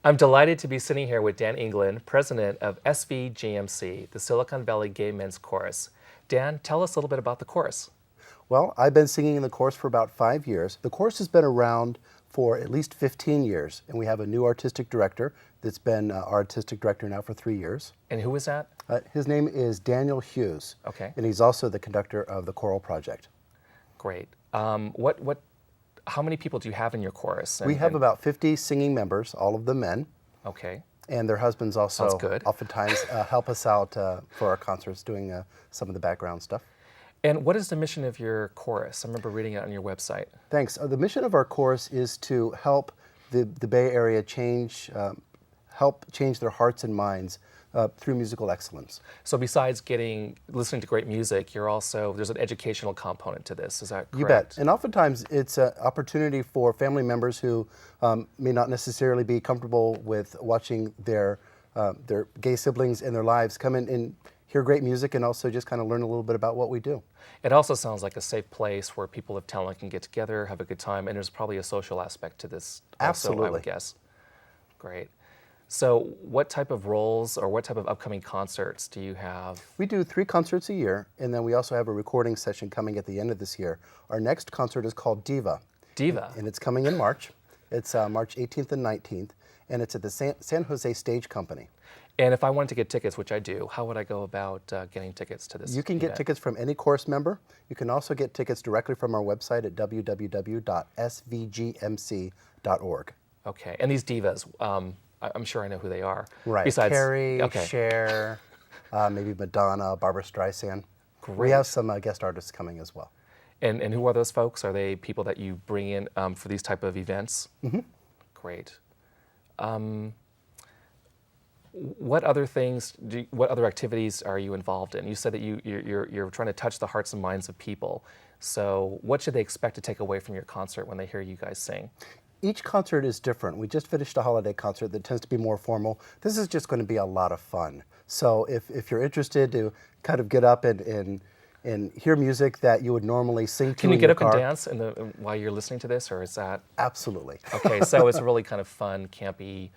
I'm delighted to be sitting here with Dan England, president of SVGMC, the Silicon Valley Gay Men's Chorus. Dan, tell us a little bit about the chorus. Well, I've been singing in the chorus for about 5 years. The chorus has been around for at least 15 years, and we have a new artistic director that's been our artistic director now for 3 years. And who is that? His name is Daniel Hughes, Okay. and he's also the conductor of the choral project. Great. How many people do you have in your chorus? We have about 50 singing members, all of them men, Okay. and their husbands also Sounds good. oftentimes help us out for our concerts doing some of the background stuff. And what is the mission of your chorus? I remember reading it on your website. Thanks. The mission of our chorus is to help the Bay Area help change their hearts and minds through musical excellence. So besides listening to great music, there's an educational component to this. Is that correct? You bet. And oftentimes it's an opportunity for family members who may not necessarily be comfortable with watching their gay siblings in their lives come in and hear great music and also just kind of learn a little bit about what we do. It also sounds like a safe place where people of talent can get together, have a good time, and there's probably a social aspect to this also, Absolutely. I would guess. Great. So what type of roles or what type of upcoming concerts do you have? We do 3 concerts a year, and then we also have a recording session coming at the end of this year. Our next concert is called Diva. Diva? And it's coming in March. It's March 18th and 19th, and it's at the San Jose Stage Company. And if I wanted to get tickets, which I do, how would I go about getting tickets to this You can get event? tickets from any chorus member. You can also get tickets directly from our website at www.svgmc.org. Okay. And these divas, I'm sure I know who they are. Right. Besides, Carrie, okay. Cher, maybe Madonna, Barbara Streisand. We Great. have some guest artists coming as well. And who are those folks? Are they people that you bring in for these type of events? Mm-hmm. Great. What other activities are you involved in? You said that you're trying to touch the hearts and minds of people. So what should they expect to take away from your concert when they hear you guys sing? Each concert is different. We just finished a holiday concert that tends to be more formal. This is just going to be a lot of fun. So if you're interested to kind of get up and hear music that you would normally sing to Can you in get your up car. and dance while you're listening to this, or is that? Absolutely. Okay, so it's a really kind of fun, campy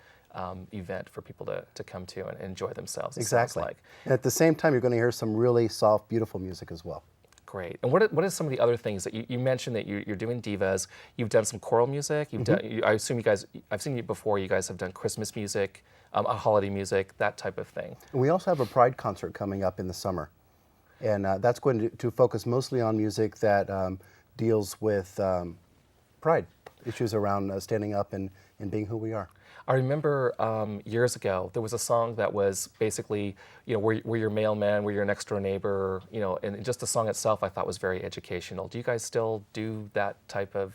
event for people to come to and enjoy themselves. It sounds Exactly. like. And at the same time, you're going to hear some really soft, beautiful music as well. Great. And what are some of the other things that you mentioned that you're doing divas? You've done some choral music. You've done. I assume you guys. I've seen you before. You guys have done Christmas music, a holiday music, that type of thing. And we also have a Pride concert coming up in the summer. And that's going to focus mostly on music that deals with pride, issues around standing up and being who we are. I remember years ago there was a song that was basically, we're your mailman, we're your next door neighbor, and just the song itself I thought was very educational. Do you guys still do that type of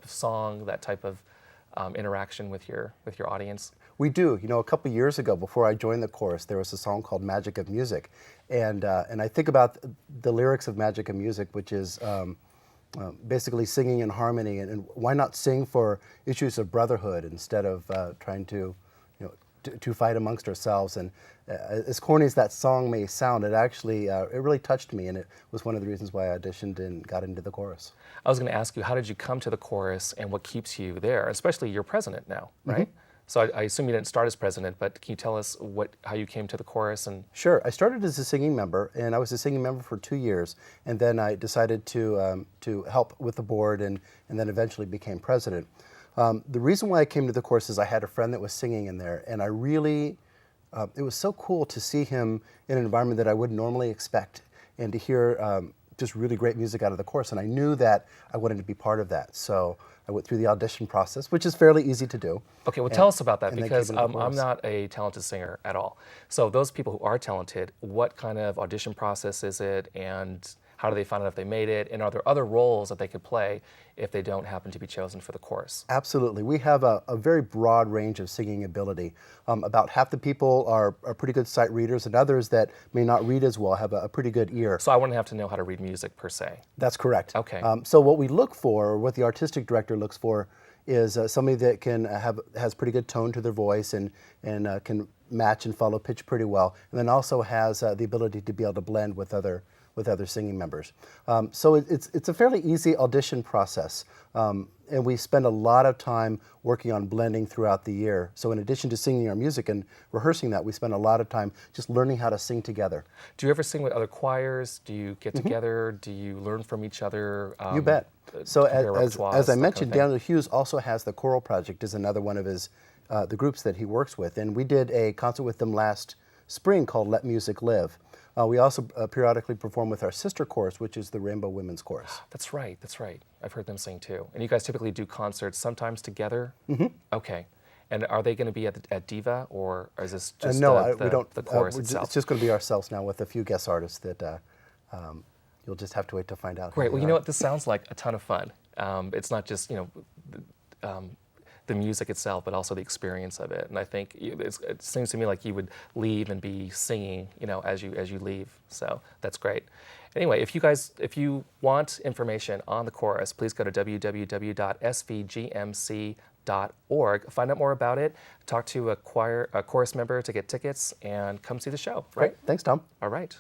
song, that type of interaction with your audience? We do. A couple years ago, before I joined the chorus, there was a song called "Magic of Music," and I think about the lyrics of "Magic of Music," which is basically singing in harmony. And why not sing for issues of brotherhood instead of trying to fight amongst ourselves? And as corny as that song may sound, it actually it really touched me, and it was one of the reasons why I auditioned and got into the chorus. I was going to ask you, how did you come to the chorus, and what keeps you there? Especially you're president now, right? So I assume you didn't start as president, but can you tell us how you came to the chorus? And Sure. I started as a singing member, and I was a singing member for 2 years, and then I decided to help with the board, and then eventually became president. The reason why I came to the chorus is I had a friend that was singing in there, and I really, it was so cool to see him in an environment that I wouldn't normally expect, and to hear just really great music out of the chorus, and I knew that I wanted to be part of that. So I went through the audition process, which is fairly easy to do. okay, well, tell us about that, and they because came into the I'm chorus. not a talented singer at all. So those people who are talented, what kind of audition process is it, and how do they find out if they made it, and are there other roles that they could play if they don't happen to be chosen for the chorus? Absolutely. We have a very broad range of singing ability. About half the people are pretty good sight readers, and others that may not read as well have a pretty good ear. So I wouldn't have to know how to read music per se. That's correct. Okay. So what we look for, or what the artistic director looks for, is somebody that has pretty good tone to their voice and can match and follow pitch pretty well, and then also has the ability to be able to blend with other with other singing members. So it's a fairly easy audition process. And we spend a lot of time working on blending throughout the year. So in addition to singing our music and rehearsing that, we spend a lot of time just learning how to sing together. Do you ever sing with other choirs? Do you get together? Do you learn from each other? You bet. So compare as repertoires, I that kind of mentioned, thing? Daniel Hughes also has the choral project as another one of his the groups that he works with. And we did a concert with them last spring called Let Music Live. We also periodically perform with our sister chorus, which is the Rainbow Women's Chorus. That's right. That's right. I've heard them sing too. And you guys typically do concerts sometimes together. Mm-hmm. Okay. And are they going to be at Diva, or is this just No, we don't. the chorus itself? It's just going to be ourselves now with a few guest artists that you'll just have to wait to find out. Great. Well, you know what? This sounds like a ton of fun. It's not just the music itself, but also the experience of it. And I think it seems to me like you would leave and be singing, as you leave. So that's great. Anyway, if you want information on the chorus, please go to www.svgmc.org. Find out more about it. Talk to a chorus member to get tickets, and come see the show. Right? Great. Thanks, Tom. All right.